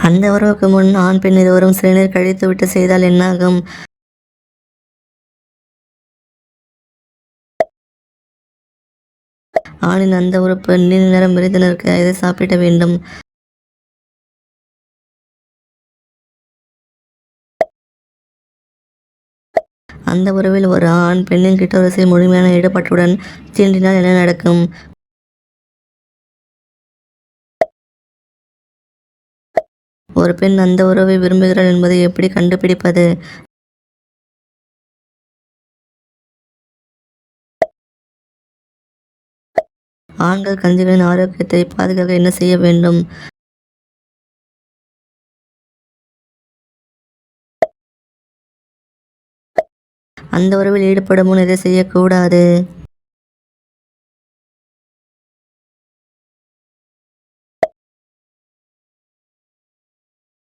அந்த உறவுக்கு முன் ஆண் பெண் இருவரும் சிறுநீர் கழித்துவிட்டு செய்தால் என்னாகும்? ஆணின் அந்த உறுப்பு நீல நிறம் விரிந்து நிற்க எதை சாப்பிட வேண்டும்? அந்த உறவில் ஒரு ஆண் பெண்ணின் கிட்டோரஸில் முழுமையான ஈடுபாட்டுடன் தீண்டினால் என்ன நடக்கும்? ஒரு பெண் அந்த உறவை விரும்புகிறாள் என்பதை எப்படி கண்டுபிடிப்பது? ஆண்கள் கன்றுகளின் ஆரோக்கியத்தை பாதுகாக்க என்ன செய்ய வேண்டும்? அந்த உறவில் ஈடுபடும் முன் எதை செய்யக்கூடாது?